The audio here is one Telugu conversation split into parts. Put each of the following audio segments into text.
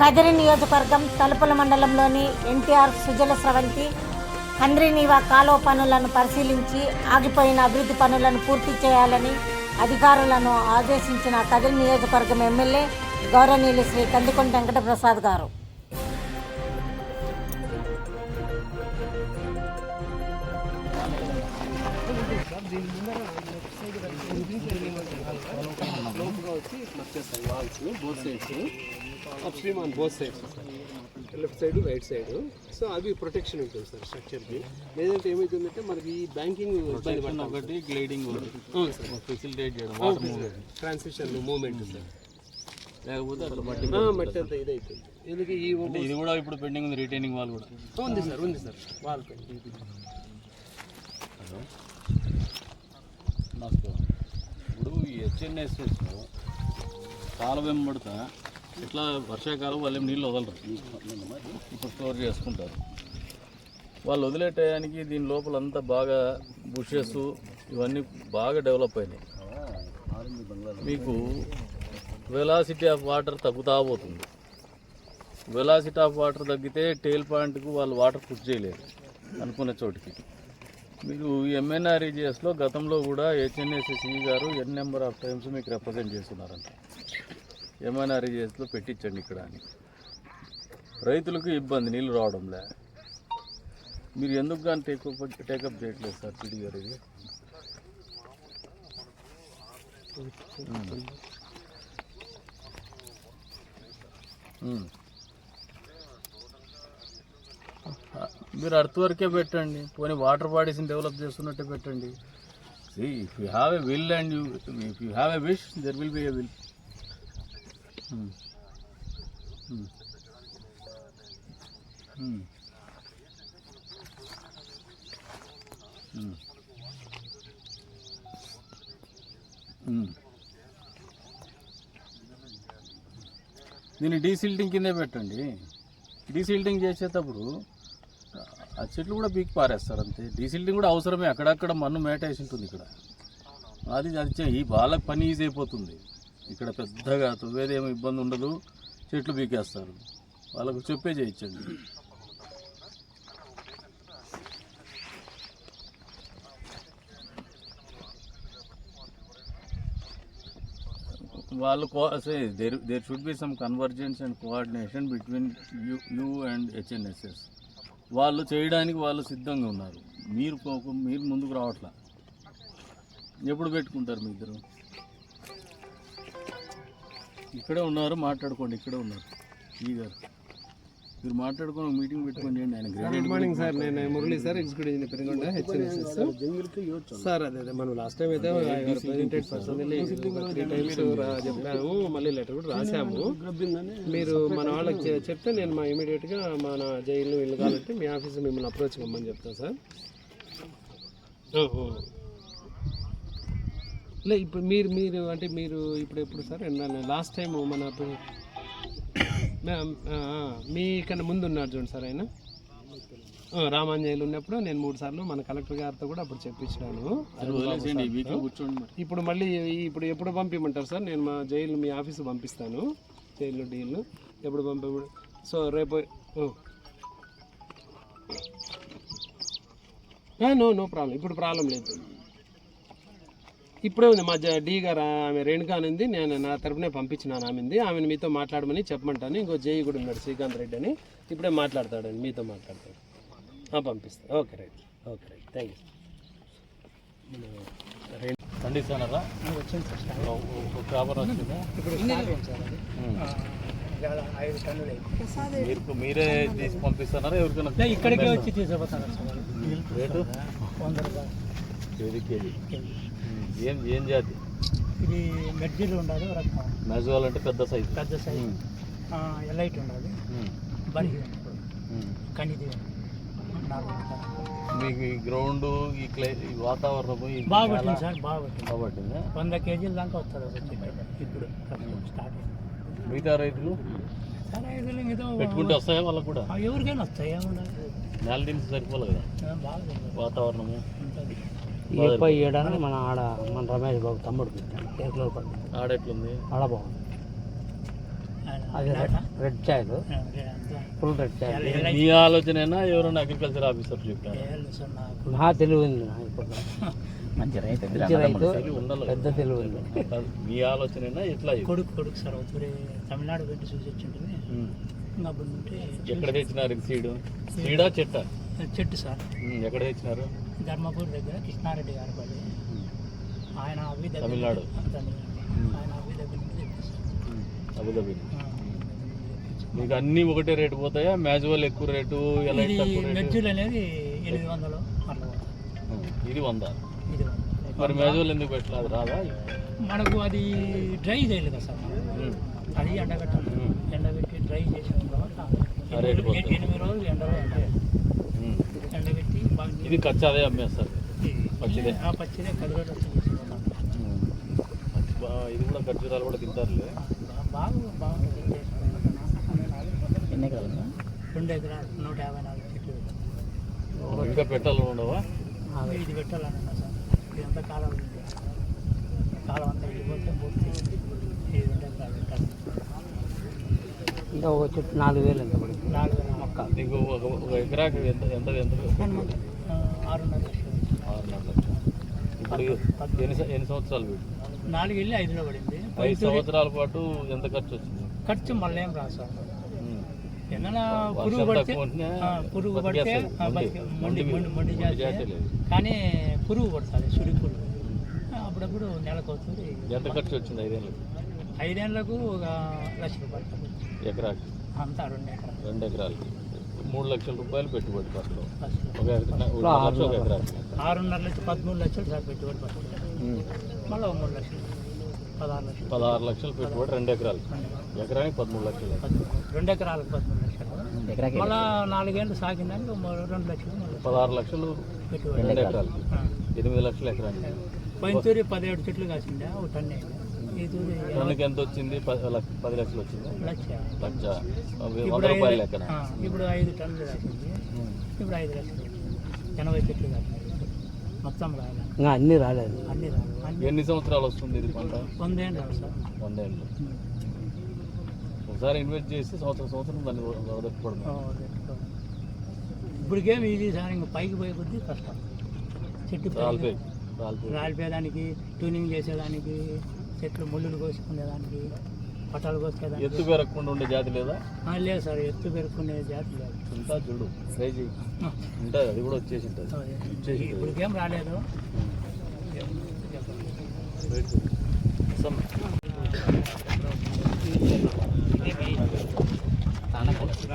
కదిరి నియోజకవర్గం తలుపుల మండలంలోని ఎన్టీఆర్ సుజల స్రవంతి హంద్రీనీవా కాలువ పనులను పరిశీలించి ఆగిపోయిన అభివృద్ధి పనులను పూర్తి చేయాలని అధికారులను ఆదేశించిన కదిరి నియోజకవర్గం ఎమ్మెల్యే గౌరవనీయులు శ్రీ కందికొండ వెంకటప్రసాద్ గారు. Up stream on both sides sir, left side right side. So అది ప్రొటెక్షన్ ఉంటుంది సార్ స్ట్రక్చర్కి. లేదంటే ఏమవుతుందంటే మనకి ఈ బ్యాంకింగ్ ఒకటి గ్లైడింగ్ సార్ ఫెసిలిటేట్ చేయడం ట్రాన్సిషన్ మూవ్మెంట్ సార్, లేకపోతే అట్లా మట్టి అంతా ఇది అవుతుంది. ఎందుకు ఇది కూడా ఇప్పుడు పెండింగ్ ఉంది, రిటైనింగ్ వాల్ కూడా ఉంది సార్ వాల్ నాకు ఇప్పుడు ఈ హెచ్ఎన్ఎస్ఎస్లో కాలువ వెంబడతా ఇట్లా వర్షాకాలం వాళ్ళు నీళ్ళు వదలరు, ఇప్పుడు స్టోర్ చేసుకుంటారు. వాళ్ళు వదిలే టయానికి దీని లోపల అంతా బాగా బుషెస్ ఇవన్నీ బాగా డెవలప్ అయినాయి. మీకు వెలాసిటీ ఆఫ్ వాటర్ తగ్గుతా పోతుంది. వెలాసిటీ ఆఫ్ వాటర్ తగ్గితే టేల్ పాయింట్కు వాళ్ళు వాటర్ పుష్ చేయలేరు అనుకునే చోటికి. మీరు ఎంఎన్ఆర్ఈజిఎస్లో గతంలో కూడా హెచ్ఎన్ఎస్ఎస్ఈ గారు ఎన్ నెంబర్ ఆఫ్ టైమ్స్ మీకు రిప్రజెంట్ చేస్తున్నారంట. ఎంఎన్ఆర్ఈజిఎస్లో పెట్టించండి ఇక్కడ అని. రైతులకు ఇబ్బంది నీళ్ళు రావడంలే. మీరు ఎందుకు కానీ టేకప్ చేయట్లేదు సార్ పిడి గారు? ఇది మీరు అర్త్ వరకే పెట్టండి, పోనీ వాటర్ బాడీస్ని డెవలప్ చేస్తున్నట్టే పెట్టండి. If you have a will and if you have a wish there will be a will. దీన్ని డీసిల్టింగ్ కిందే పెట్టండి. డీసిల్టింగ్ చేసేటప్పుడు ఆ చెట్లు కూడా పీకి పారేస్తారు అంతే. డీసిల్టింగ్ కూడా అవసరమే, అక్కడక్కడ మన్ను మేటేసి ఉంటుంది ఇక్కడ. అది ఈ వాళ్ళకి పని ఈజీ అయిపోతుంది. ఇక్కడ పెద్దగా తువ్వేదేమో ఇబ్బంది ఉండదు, చెట్లు పీకేస్తారు. వాళ్ళకు చెప్పే చేయించండి. వాళ్ళు there should be some convergence and coordination between you and HNSS. వాళ్ళు చేయడానికి వాళ్ళు సిద్ధంగా ఉన్నారు. మీరు ముందుకు రావట్లా. ఎప్పుడు పెట్టుకుంటారు మీ ఇద్దరు? ఇక్కడే ఉన్నారు, మాట్లాడుకోండి. ఇక్కడే ఉన్నారు ఈ గారు, మీరు మాట్లాడుకొని మీటింగ్ పెట్టుకొని చేయండి. ఆయన గుడ్ మార్నింగ్ సార్, నేను Murali sir, executive engineer Perigonda HNSS sir. అదే మనం లాస్ట్ టైం అయితే ప్రెజెంటెడ్ పర్సనల్లీ 3 times చెప్పాము, మళ్ళీ లెటర్ కూడా రాసాము. మీరు మన వాళ్ళకి చెప్తే నేను ఇమీడియట్గా మన జైలు ఇల్లు కాబట్టి మీ ఆఫీస్ మిమ్మల్ని అప్రోచ్ కమ్మని చెప్తాను సార్. లే ఇప్పుడు మీరు అంటే మీరు ఇప్పుడు ఎప్పుడు సార్ లాస్ట్ టైం మన మీ కన్నా ముందు ఉన్నారు చూడండి సార్, ఆయన రామాంజనేయులు ఉన్నప్పుడు నేను 3 సార్లు మన కలెక్టర్ గారితో కూడా అప్పుడు చెప్పించాను. ఇప్పుడు మళ్ళీ ఇప్పుడు ఎప్పుడు పంపించమంటారు సార్? నేను మా జైలు మీ ఆఫీసు పంపిస్తాను, జైలు డీల్ ఎప్పుడు పంపి. సో రేపు నో ప్రాబ్లం, ఇప్పుడు ప్రాబ్లం లేదు. ఇప్పుడే ఉంది మా డి గారు, ఆమె రేణుకా అనేది నేను నా తరపునే పంపించినాను. ఆమెను మీతో మాట్లాడమని చెప్పమంటాను. ఇంకో జేఈ కూడా ఉన్నాడు శ్రీకాంత్ రెడ్డి అని, ఇప్పుడే మాట్లాడతాడండి, మీతో మాట్లాడతాడు. పంపిస్తాను. Okay right thank you. ఖండిస్తానరా వచ్చింది సార్, మీరే తీసి పంపిస్తున్నారా ఎవరికైనా? ఇక్కడికే వచ్చి తీసుకుపోతాను సార్. రేటు 100 రూపాయలు కేజీ. ఏం జాతి ఇది? మెడ్జీలు ఉండాలి, మెజోల్ అంటే పెద్ద సైజు ఎలైట్ ఉండాలి, బరిగి కనిది. మీకు ఈ గ్రౌండ్ ఈ వాతావరణం బాగుంటుంది సార్, బాగుంటుంది. 100 కేజీల దాకా వస్తుంది ఇప్పుడు స్టార్ట్. మిగతా రైతులు పెట్టుకుంటే వస్తాయా వాళ్ళకు కూడా? ఎవరికైనా వస్తాయి, ఏముండాలి. నెల దించి సరిపోలే కదా వాతావరణము. ఏడాది మన రమేష్ బాబు తమ్ముడు ఆడ ఎట్లుంది? ఆడ బాగుంది. అది రెడ్ చాయలు ఫుల్ రెడ్ చాయ్. మీ ఆలోచనైనా ఎవరైనా అగ్రికల్చర్ ఆఫీసర్ చెప్పారు? నా తెలివి ఉంది ఇప్పుడు మంచి రైతు ఉండాలి. పెద్ద తెలివి ఉంది. మీ ఆలోచనైనా ఎట్లా కొడుకు సార్ తమిళనాడు పెట్టి చూసి వచ్చింటుంది. అప్పుడు ఉంటే ఎక్కడ తెచ్చినారు సీడా చెట్టా? చెట్టు సార్. ఎక్కడ తెచ్చినారు? ధర్మపూర్ దగ్గర కృష్ణారెడ్డి గారి పల్లి. ఆయన అవి దగ్గర తమిళనాడు. ఆయన అవి దగ్గర నుంచి తెప్పిస్తారు. అబుదాబి. మీకు అన్నీ ఒకటే రేటు పోతాయా? మ్యాజువల్ ఎక్కువ రేటు, ఎలైట్ తక్కువ రేటు? మెజ్జులు అనేది 800 అట్లా పోతాయి. ఇది 100. ఇది మరి మ్యాజువల్ ఎందుకు పెట్టలేదు? అది రాదా? మనకు అది డ్రై చేయలేదు కదా సార్ మనం. అది ఎండబెట్టాలి. ఎండబెట్టి డ్రై చేసిన తర్వాత 8 రోజులు ఎండలో ఎండబెట్టి బాగా ఇది కచ్చా అదే అమ్మేస్తారు. పచ్చిదే. పచ్చిదే 10 రోజులు వస్తుంది. ఇది కూడా ఖర్జూరాలు కూడా తింటారులే. బాగుంటుంది. ఎన్ని ఎకరాలు? 2 ఎకరాలు 154 చెట్లు. ఇంకా పెట్టాలి ఉండవా? ఇది పెట్టాలన్నా సార్. ఇదంతా కాలం అంతా వెళ్ళిపోతే పూర్తి ఈ 2 ఎకరాలు పెట్టాలి. ఇంకా ఒక చెట్టు 4000 ఎంత పడుతుంది? 4000 మొక్క. నీకు ఒక ఎకరాకి ఎంత 6.5 లక్షలు. 6.5 లక్షలు. ఇప్పుడు ఎన్ని సంవత్సరాలు పెట్టి? 4 వెళ్ళి 5లో పడింది. 5 సంవత్సరాల పాటు ఎంత ఖర్చు వచ్చింది? ఖర్చు మళ్ళీ ఏం రాదు సార్. ఏదైనా పురుగు పడితే మొండి చేస్తే కానీ పురుగు పడుతుంది, సుడి పురుగు. అప్పుడప్పుడు నెలకు అవుతుంది. ఎంత ఖర్చు వచ్చింది 5 ఏళ్ళకి? 5 ఏళ్ళకు ఒక 1 లక్ష రూపాయలు ఎకరాకి? అంతా 2 ఎకరాలు. 2 ఎకరాలకి 3 లక్షల రూపాయలు పెట్టుబడి ఫస్ట్. ఫస్ట్ ఒక ఎకరాకి 6.5 లక్షలు 13 లక్షలు సార్ పెట్టుబడి ఫస్ట్. మళ్ళీ 3 లక్షలు 16 లక్షలు పెట్టుబడి 2 ఎకరాలు. ఎకరానికి 13 లక్షలు. 2 ఎకరాలకు 13 లక్షలు. మళ్ళీ 4 ఏళ్ళు సాగిందానికి 2 లక్షలు. 16 లక్షలు పెట్టుబడి 2 ఎకరాలకి. 8 లక్షలు ఎకరానికి. పోయినతూరి 17 చెట్లు కాసిండే ఒక టన్ను. ఈ తూరి టన్నుకి ఎంత వచ్చింది? 10 లక్షలు వచ్చింది. లక్ష. 100 రూపాయలు లెక్కన. ఇప్పుడు 5 టన్నులు కాసింది. ఇప్పుడు 5 లక్షలు. 80 చెట్లు కాసింది. మొత్తం రాలేదు. అన్నీ రాలేదు. ఎన్ని సంవత్సరాలు వస్తుంది ఇది పంట? 100 ఏళ్ళు రాదు సార్. 100 ఏళ్ళు. ఒకసారి ఇన్వెస్ట్ చేసి సంవత్సరం దాన్ని వదలకపోవడం. ఇప్పటికేమి ఇది సార్ ఇంకా పైకి పోయే కొద్దీ కష్టం. చెట్టు రాలిపోయేదానికి, ట్యూనింగ్ చేసేదానికి, చెట్లు ముళ్ళులు కోసుకునేదానికి, పట్టాలు కోసుకునేదానికి. ఎత్తు పెరగకుండా ఉండే జాతి లేదా? లేదు సార్, ఎత్తు పెరుక్కునే జాతి లేదు. ఇంకా చూడు ట్రై చేయి, ఉంటుంది. అది కూడా వచ్చేసి ఉంటుంది. ఇప్పటికేం రాలేదు.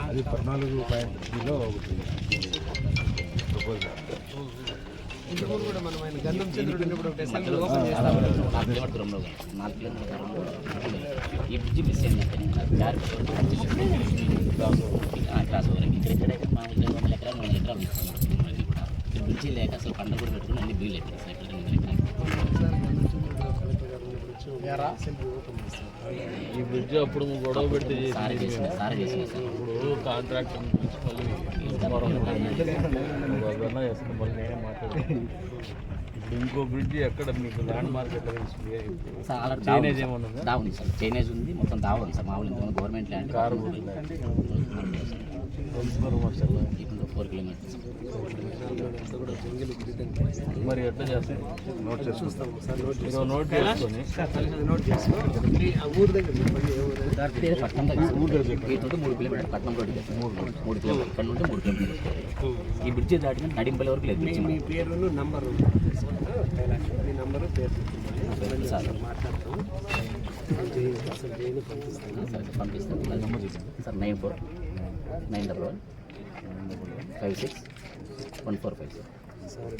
అది 14.0 ఒకటి ఇంతకు కూడా మనం ఆయన గంధం చంద్రుడు కూడా ఓపెన్ చేస్తాం. 4 కిలోమీటర్ దూరంలో 4 కిలోమీటర్ దూరంలో ఈ బ్రిడ్జి మిస్ అయిందంటే క్రాస్ ఓవర్ ఇక్కడ మా 200 ఎకరాలు 300 ఎకరాలు ఉంది. బ్రిడ్జి లేక అసలు పంట కూడా పెట్టుకుని అన్ని బిల్లు అయిపోయింది సార్. ఈ బ్రిడ్జ్ అప్పుడు గొడవ పెడితే సారే చేసిన సార్. ఇప్పుడు కాంట్రాక్ట్ మళ్ళీ నేనే మాట్లాడాను. ఇప్పుడు ఇంకో బ్రిడ్జ్ ఎక్కడ మీకు ల్యాండ్ మార్కెట్లో చైనేజ్ ఏమన్నా ఉందా? దావ ఉంది సార్. చైనేజ్ ఉంది, మొత్తం దావ ఉంది సార్. మామూలు గవర్నమెంట్ ల్యాండ్ కారు ఇప్పుడు 4 కిలోమీటర్స్. మరి ఎట్లా చేస్తాం? నోట్ చేసుకుంటాం. నోట్ చేసుకొని ఊరు దగ్గర పట్నం దగ్గర ఊరు దగ్గర 3 కిలోమీటర్లు పట్నం రోడ్డు 3 కిలోమీటర్లు ఇక్కడ నుండి 3 కిలోమీటర్లు. ఈ బ్రిడ్జి దాటిన నడింపల్లి వరకు లేదు. మీ పేరు నంబరు మీ నంబరు పేరు సార్ మాట్లాడతాం. పంపిస్తాను సార్. 9491 56 145 సార్.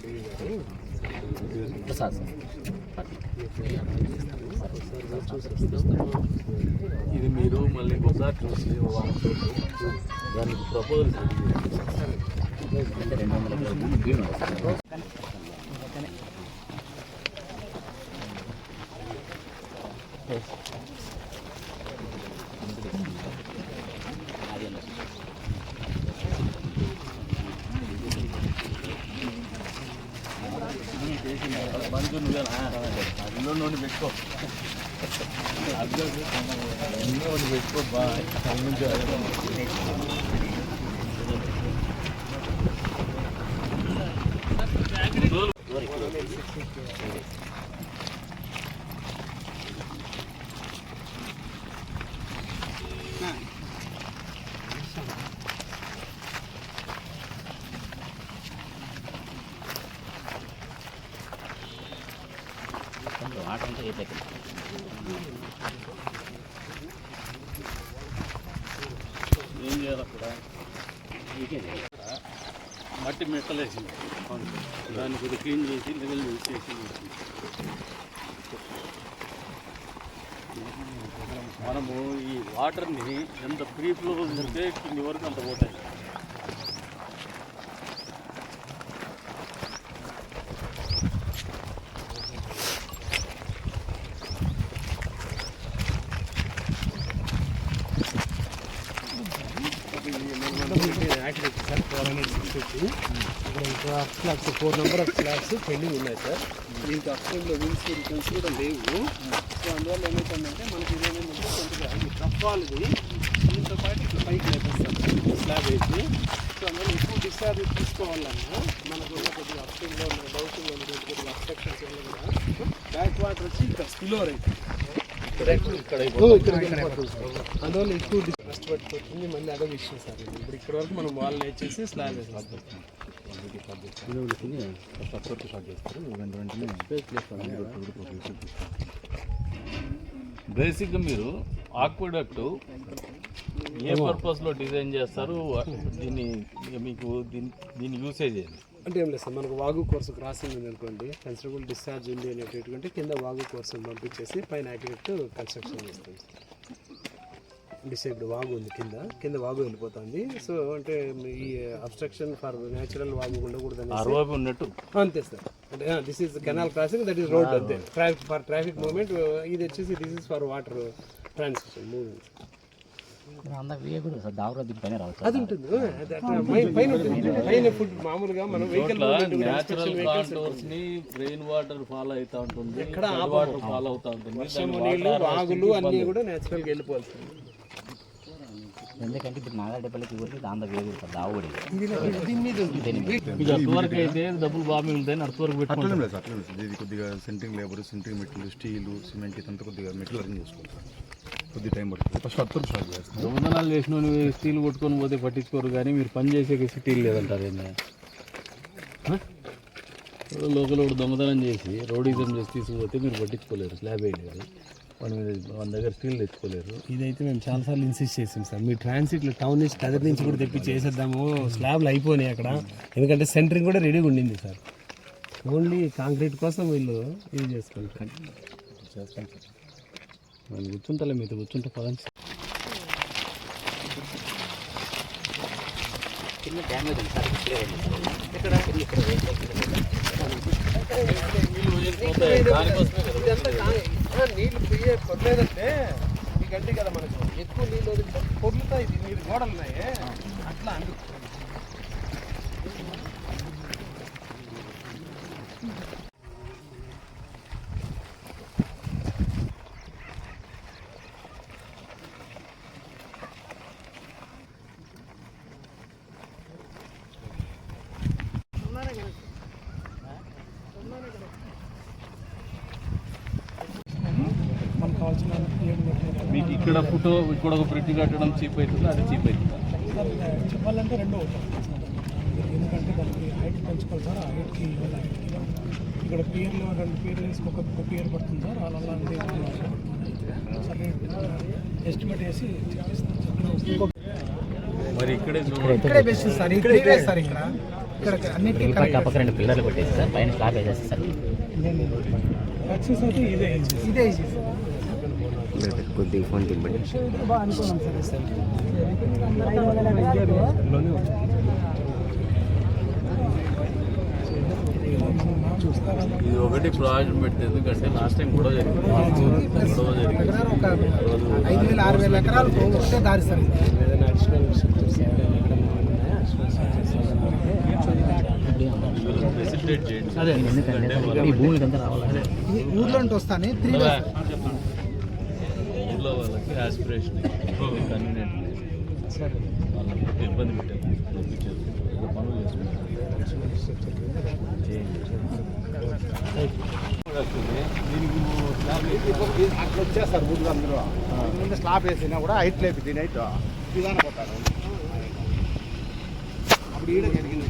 ఇది మీరు మళ్ళీ ఇంకోసారి చూసి దానికి ప్రపోజల్ అంటే 200 ఎకరాలు భీమ్ సార్. మంచి నువ్వేనా? అందులో నుండి పెట్టుకో. వాటర్ అంతా ఏ ఏం చేయాలి అక్కడ మట్టి మెట్టలేసింది దాన్ని కొద్దిగా క్లీన్ చేసి లెవెల్ చేసి మనము ఈ వాటర్ని ఎంత బ్రీఫ్లో ఉంటే కింది వరకు అంత పోతాయి. Flats 4 number of flats pending ఉన్నాయి సార్. దీనికి అప్స్ట్రీమ్లో విల్స్ రిటర్న్స్ కూడా లేవు. సో అందువల్ల ఏమవుతుందంటే మనకి ఇదేంటంటే కొంచెం ఇది తప్పాలిది దీంతో పాటు ఇట్లా పైకి లేపేస్తారు స్లాబ్ వేసి. సో అందువల్ల ఎక్కువ డిశ్చార్జ్ తీసుకోవాలన్నా మనకు ఉన్న కొద్దిగా అప్స్ట్రీమ్లో ఉన్న డౌట్లో ఉన్న కొద్దిగా అబ్స్ట్రక్షన్స్ కూడా బ్యాక్ వాటర్ వచ్చి ఇక్కడ స్పిల్ ఓవర్ అవుతుంది. అందువల్ల ఎక్కువ రెస్ట్ పట్టుకొచ్చింది. మళ్ళీ అదే విషయం సార్. ఇప్పుడు ఇక్కడ వరకు మనం వాల్ వేసేసి స్లాబ్ వేసేస్తాం. బేసిక్గా మీరు ఆక్విడక్ట్ ఏ పర్పస్లో డిజైన్ చేస్తారు, దీన్ని మీకు దీని యూసేజ్ ఏంటి? అంటే ఏం లేదు సార్, మనకు వాగు కోర్సు క్రాసింగ్ ఉంది అనుకోండి, కన్సిడరబుల్ డిశ్చార్జ్ ఉంది అనేటటువంటి కింద వాగు కోర్సును పంపించేసి పైన యాక్టివేట్ కన్స్ట్రక్షన్ చేస్తాం సార్. డిసైబ్డ్ వాగు ఉంది, కింద వాగు వెళ్ళిపోతుంది. సో అంటే ఈ అబ్స్ట్రక్షన్ ఫర్ న్యాచురల్ వాగు ఉండకూడదు ఉన్నట్టు అంతే సార్. అంటే this is canal crossing, that is road అంతే. ఫర్ ట్రాఫిక్ మూవ్మెంట్ ఇది వచ్చేసి this is for water transition movement. అది ఉంటుంది పైన ఉంటుంది. పైన ఫుడ్ మామూలుగా మనం వెహికల్ రెయిన్ వాటర్ ఫాలో అవుతా ఉంటుంది, వాటర్ ఫాలో అవుతా ఉంటుంది, వర్షము నీళ్ళు వాగులు అన్నీ కూడా న్యాచురల్గా వెళ్ళిపోతుంది. ఎందుకంటే ఇప్పుడు నాగా డబ్బులకి ఊరికి దాంట్లో వేగు దావుడి దీని మీద ఇక అటువరకు అయితే డబ్బులు బాగా మిగులుతాయి. అటువరకు పెట్టుకుంటాం. ఇది కొద్దిగా centring labour, centring material, steel, cement ఇదంతా కొద్దిగా మెటీరియల్ అరేంజ్ చేసుకోవాలి. కొద్దిగా టైం పడుతుంది. ఫస్ట్ అత్తరు స్టార్ట్ చేస్తాం. దొంగతనాలు చేసిన స్టీల్ కొట్టుకొని పోతే పట్టించుకోరు, కానీ మీరు పని చేసే స్టీల్ లేదంటారు. ఏంటంటే లోకల్ దొంగతనం చేసి రౌడీజం చేసి తీసుకుపోతే మీరు పట్టించుకోలేరు, స్లాబ్ వేయలేరు, మన దగ్గర స్టీల్ తెచ్చుకోలేరు. ఇదైతే మేము చాలాసార్లు ఇన్సిస్ట్ చేసాం సార్. మీ ట్రాన్సిట్లో టౌన్ నుంచి కదర్ నుంచి కూడా తెప్పి చేసేద్దాము, స్లాబ్లు అయిపోయినాయి అక్కడ. ఎందుకంటే సెంటరింగ్ కూడా రెడీగా ఉండింది సార్. ఓన్లీ కాంక్రీట్ కోసం వీళ్ళు ఇది చేసుకుంటారు. చేస్తాం సార్. మనం కూర్చుంటలే, మీతో కూర్చుంటే పదండి సార్. చిన్న డ్యామేజ్ ఉంది సార్. నీళ్ళు పోయే పొరలేదంటే ఈ గడ్డి కదా మనకు ఎక్కువ నీళ్ళు వదిలితే పొర్లుతాయి. ఇది నీళ్ళు గోడలు ఉన్నాయి అట్లా అందుకు. మీకు ఇక్కడ ఫోటో ఇక్కడ ఒక బ్రిడ్జ్ కట్టడం చీప్ అవుతుంది, అది చీప్ అవుతుంది. చెప్పాలంటే రెండో ఎందుకంటే దానికి హైట్ పెంచుకోవాలి సార్. ఆ హైట్కి ఇక్కడ పియర్లో 2 పియర్లు వేసి ఒక పియర్ పడుతుంది సార్. అలాంటి సరే ఎస్టిమేట్ వేసి చెప్పేస్తాం. మరి ఇక్కడే బెస్ట్ సార్. ఇక్కడే సార్. ఇక్కడ అన్నిటికీ పక్క 2 పిల్లర్లు పెట్టేసి సార్, పైన స్లాబ్ వేసేసి సార్. సక్సెస్ అయితే ఇదే ఈజీ సార్. కొద్దిగా ఫోన్ తిప్పండి. బాగా అనుకున్నాం సార్. ఇది ఒకటి ప్రాజెక్ట్ పెట్టేది. ఎందుకంటే లాస్ట్ టైం గొడవ జరిగింది. ఒక 5,000-6,000 ఎకరాలు ఒకటే దారి సార్. ఏదైనా అడిషనల్ ఫెసిలిటేట్ చేయండి. ఎందుకంటే ఈ భూమికి అంతా రావాలి. ఊర్లో వస్తాను 3 days ఆస్పిరేషన్ కన్వీనియంట్ సరే వాళ్ళని ఇబ్బంది పెట్టారు ఏదో పనులు చేసుకుంటారు అక్కడ వచ్చేస్తారు ఊళ్ళో అందరూ ముందు స్లాబ్ వేసినా కూడా హైట్ లేపి దీని హైట్ విధానం పోతారు అప్పుడు ఈడ జరిగింది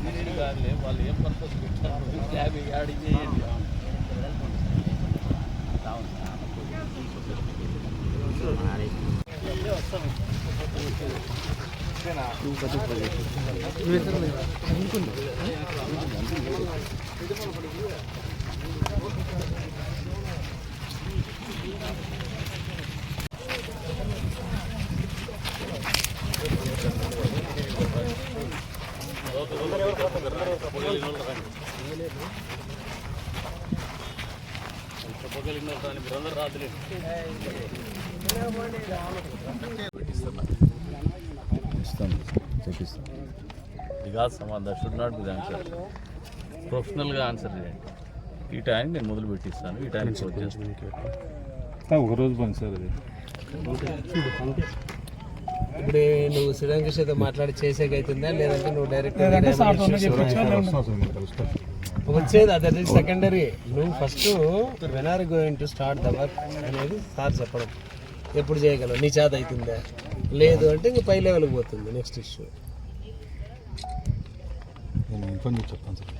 వాళ్ళు ఏం పర్పస్ పెట్టారు స్లాబ్ యాడ్ చేయండి చేపిస్తాం. ఇది కాదు సమాధానం షుడ్ నాట్ బి ఆన్సర్ ప్రొఫెషనల్గా ఆన్సర్ చేయండి ఈ టైం నేను మొదలు పెట్టిస్తాను ఈ టైం క్లోజ్ చేస్తాను ఒక రోజు పని సార్ అది ఇప్పుడు నువ్వు శ్రీరంగేష్తో మాట్లాడి చేసేకైతుందా లేదంటే నువ్వు డైరెక్ట్ వచ్చేది అది సెకండరీ నువ్వు first when are going to start the work అనేది సార్ చెప్పడం ఎప్పుడు చేయగలవు నీ చేత అవుతుందా లేదు అంటే ఇంక పై లెవెల్కి పోతుంది నెక్స్ట్ ఇష్యూ నేను ఇన్ఫార్మ్ చేసి చెప్తాను sir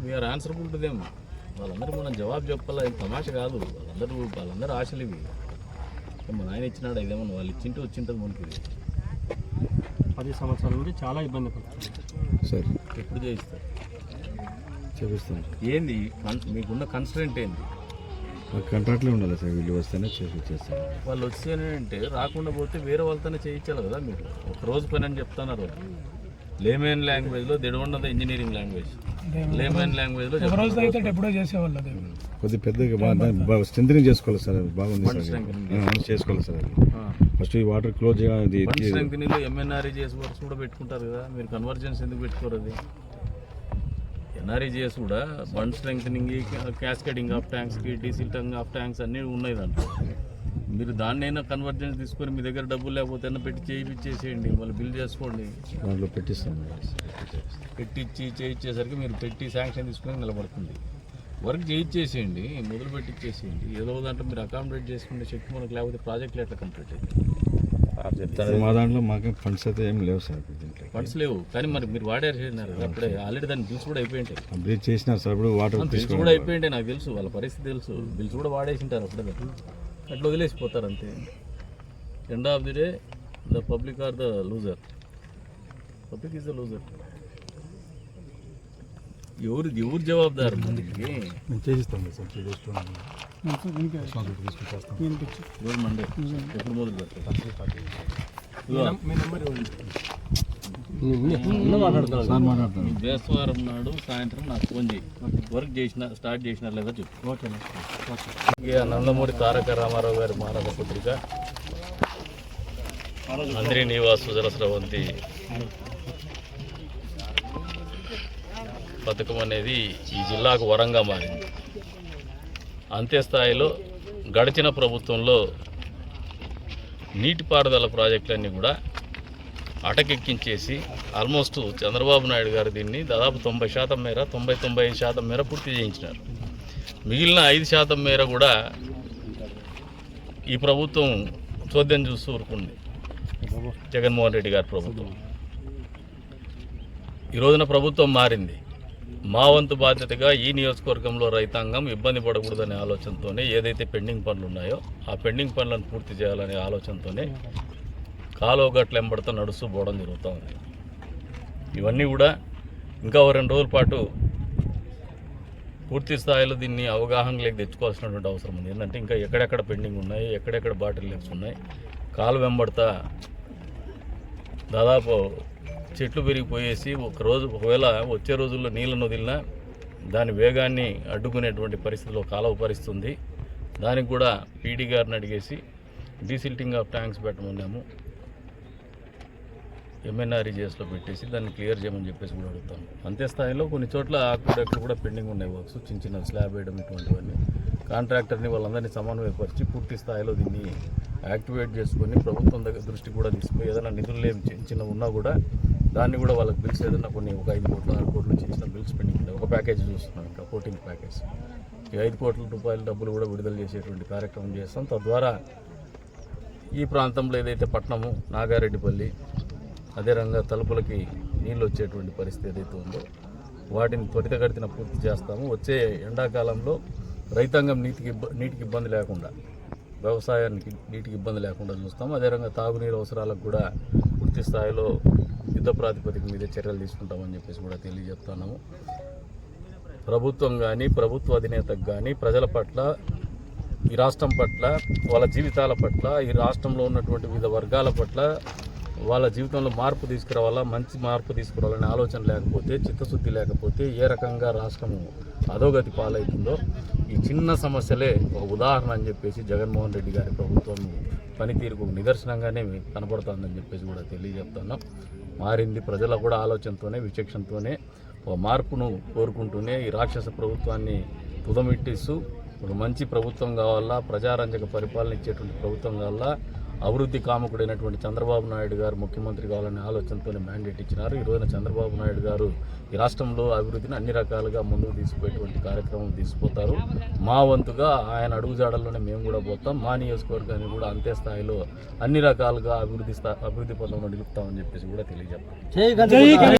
we're answerable to them వాళ్ళందరూ మనం జవాబు చెప్పాలా ఇది తమాష కాదు వాళ్ళందరూ ఆశలు ఇవి మన ఆయన ఇచ్చినాడు ఇదేమన్నా వాళ్ళు ఇచ్చింటే వచ్చింటుంది మనకి 10 సంవత్సరాల నుండి చాలా ఇబ్బంది పడుతుంది సార్ ఎప్పుడు చేయిస్తారు చేపిస్తాను సార్ ఏంది మీకున్న కన్స్ట్రెంట్ ఏంది మాకు కాంట్రాక్ట్లో ఉండాలి సార్ వీళ్ళు వస్తేనే చేస్తాను వాళ్ళు వచ్చేనంటే రాకుండా పోతే వేరే వాళ్ళతోనే చేయించాలి కదా మీరు ఒక రోజు పని అని చెప్తున్నారు లేమెన్ లాంగ్వేజ్లో దిడవండద ఇంజనీరింగ్ లాంగ్వేజ్ లేమెన్ లాంగ్వేజ్లో ఎప్పుడో చేసేవాళ్ళు కొద్దిగా పెద్దగా స్ట్రెంథనింగ్ చేసుకోవాలి సార్ బాగుంది సార్ చేసుకోవాలి సార్ అది ఫస్ట్ ఈ water close strengthening MNREGS works కూడా పెట్టుకుంటారు కదా మీరు కన్వర్జెన్స్ ఎందుకు పెట్టుకోరు అది ఎన్ఆర్ఈజిఎస్ కూడా బండ్ స్ట్రెంగ్త్నింగ్ క్యాస్కేడింగ్ ఆఫ్ ట్యాంక్స్కి డీసిల్టింగ్ ఆఫ్ ట్యాంక్స్ అన్నీ ఉన్నాయి దాంట్లో మీరు దాన్నైనా కన్వర్జెన్స్ తీసుకొని మీ దగ్గర డబ్బులు లేకపోతే పెట్టి చేయించేసేయండి మళ్ళీ బిల్ చేసుకోండి దాంట్లో పెట్టిస్తాను పెట్టించి చేయించేసరికి మీరు పెట్టి శాంక్షన్ తీసుకొని నిలబడుతుంది వర్క్ చేయించేసేయండి మొదలు పెట్టించేసేయండి ఏదో దాంట్లో మీరు అకామిడేట్ చేసుకునే శక్తి మనకు లేకపోతే ప్రాజెక్టులు ఎట్లా కంప్లీట్ అయింది మా దాంట్లో మాకు ఫండ్స్ అయితే ఏం లేవు సార్ ఫండ్స్ లేవు కానీ మరి మీరు వాడారు అప్పుడే ఆల్రెడీ దాని బిల్స్ కూడా అయిపోయింటాయి కంప్లీట్ చేసినారు సార్ ఇప్పుడు వాటర్ బిల్స్ కూడా అయిపోయింటాయి నాకు తెలుసు వాళ్ళ పరిస్థితి తెలుసు బిల్స్ కూడా వాడేసింటారు అప్పుడే అట్లా వదిలేసిపోతారు అంతే end of the day the public or the loser public is the loser ఎవరు జవాబుదారు దీనికి మేము చేసిస్తాం సార్ 3 days రోజు మండే ఎప్పుడు మొదలు పెడతారు బేస్తవారం నాడు సాయంత్రం నాకు ఫోన్ చేయి వర్క్ స్టార్ట్ చేసినా లేదా చెప్పు ఓకే నందమూరి తారక రామారావు గారి మానవ పత్రిక అందరి నివాస్ సుజల స్రవంతి పథకం అనేది ఈ జిల్లాకు వరంగా మారింది అంత్యస్థాయిలో గడిచిన ప్రభుత్వంలో నీటిపారుదల ప్రాజెక్టులన్నీ కూడా అటకెక్కించేసి ఆల్మోస్ట్ చంద్రబాబు నాయుడు గారు దీన్ని దాదాపు 90% మేర 95% మేర పూర్తి చేయించినారు మిగిలిన 5% మేర కూడా ఈ ప్రభుత్వం చోద్యం చూస్తూ ఊరుకుంది జగన్మోహన్ రెడ్డి గారి ప్రభుత్వం ఈ రోజున ప్రభుత్వం మారింది మా వంతు బాధ్యతగా ఈ నియోజకవర్గంలో రైతాంగం ఇబ్బంది పడకూడదనే ఆలోచనతోనే ఏదైతే పెండింగ్ పనులు ఉన్నాయో ఆ పెండింగ్ పనులను పూర్తి చేయాలనే ఆలోచనతోనే కాలువ గట్ల వెంబడితో నడుస్తూ పోవడం జరుగుతూ ఉంది ఇవన్నీ కూడా ఇంకా 2 రోజుల పాటు పూర్తి స్థాయిలో దీన్ని అవగాహనలోకి తెచ్చుకోవాల్సినటువంటి అవసరం ఉంది ఏంటంటే ఇంకా ఎక్కడెక్కడ పెండింగ్ ఉన్నాయి ఎక్కడెక్కడ బాటిల్ నెక్స్ ఉన్నాయి కాలువ వెంబడతా దాదాపు చెట్లు పెరిగిపోయేసి ఒకవేళ వచ్చే రోజుల్లో నీళ్ళను వదిలినా దాని వేగాన్ని అడ్డుకునేటువంటి పరిస్థితిలో కాలువ పరిస్థితుంది దానికి కూడా పీడీ గారిని అడిగేసి డీసిల్టింగ్ ఆఫ్ ట్యాంక్స్ పెట్టమన్నాము ఎంఎన్ఆర్ఈజిఎస్లో పెట్టేసి దాన్ని క్లియర్ చేయమని చెప్పేసి కూడా అడుగుతాము అంతే స్థాయిలో కొన్ని చోట్ల ఆకుడెట్లు కూడా పెండింగ్ ఉన్నాయి వర్క్స్ చిన్న స్లాబ్ వేయడం ఇటువంటివన్నీ కాంట్రాక్టర్ని వాళ్ళందరినీ సమన్వయపరిచి పూర్తి స్థాయిలో దీన్ని యాక్టివేట్ చేసుకొని ప్రభుత్వం దగ్గర దృష్టి కూడా తీసుకుని ఏదైనా నిధులు ఏమి చిన్న ఉన్నా కూడా దాన్ని కూడా వాళ్ళకి బిల్స్ ఏదైనా కొన్ని ఒక 5 కోట్లు 6 కోట్లు చిన్న బిల్స్ పెండింగ్ ఉంటాయి. ఒక ప్యాకేజ్ చూస్తున్నాం, ఇంకా 14th ప్యాకేజ్. ఈ 5 కోట్ల రూపాయల డబ్బులు కూడా విడుదల చేసేటువంటి కార్యక్రమం చేస్తాం. తద్వారా ఈ ప్రాంతంలో ఏదైతే పట్టణము నాగారెడ్డిపల్లి అదే రంగా తలుపులకి నీళ్ళు వచ్చేటువంటి పరిస్థితి ఏదైతే ఉందో వాటిని త్వరితగతిన పూర్తి చేస్తాము. వచ్చే ఎండాకాలంలో రైతాంగం నీటికి ఇబ్బంది లేకుండా, వ్యవసాయానికి నీటికి ఇబ్బంది లేకుండా చూస్తాము. అదే రంగా తాగునీరు అవసరాలకు కూడా పూర్తి స్థాయిలో యుద్ధ ప్రాతిపదిక మీద చర్యలు తీసుకుంటామని చెప్పేసి కూడా తెలియజేస్తున్నాము. ప్రభుత్వం కానీ ప్రభుత్వ అధినేతకు కానీ ప్రజల పట్ల, ఈ రాష్ట్రం పట్ల, వాళ్ళ జీవితాల పట్ల, ఈ రాష్ట్రంలో ఉన్నటువంటి వివిధ వర్గాల పట్ల వాళ్ళ జీవితంలో మార్పు తీసుకురావాలా, మంచి మార్పు తీసుకురావాలనే ఆలోచన లేకపోతే, చిత్తశుద్ధి లేకపోతే ఏ రకంగా రాష్ట్రము అధోగతి పాలవుతుందో ఈ చిన్న సమస్యలే ఒక ఉదాహరణ అని చెప్పేసి జగన్మోహన్ రెడ్డి గారి ప్రభుత్వం పనితీరుకు నిదర్శనంగానే కనపడుతుందని చెప్పేసి కూడా తెలియజెప్తున్నాం. మారింది ప్రజల కూడా ఆలోచనతోనే, విచక్షణతోనే, ఒక మార్పును కోరుకుంటూనే ఈ రాక్షస ప్రభుత్వాన్ని తుదమిట్టిస్తూ ఒక మంచి ప్రభుత్వం కావాలా, ప్రజారంజక పరిపాలన ఇచ్చేటువంటి ప్రభుత్వం కావాలా, అభివృద్ధి కాముకుడైనటువంటి చంద్రబాబు నాయుడు గారు ముఖ్యమంత్రి కావాలనే ఆలోచనతోనే మ్యాండేట్ ఇచ్చినారు. ఈ రోజున చంద్రబాబు నాయుడు గారు ఈ రాష్ట్రంలో అభివృద్ధిని అన్ని రకాలుగా ముందుకు తీసుకుపోయేటువంటి కార్యక్రమం తీసుకుపోతారు. మా వంతుగా ఆయన అడుగుజాడల్లోనే మేము కూడా పోతాం. మా నియోజకవర్గాన్ని కూడా అంతే స్థాయిలో అన్ని రకాలుగా అభివృద్ధి పథంలో నిలుపుతామని చెప్పేసి కూడా తెలియజేస్తాం.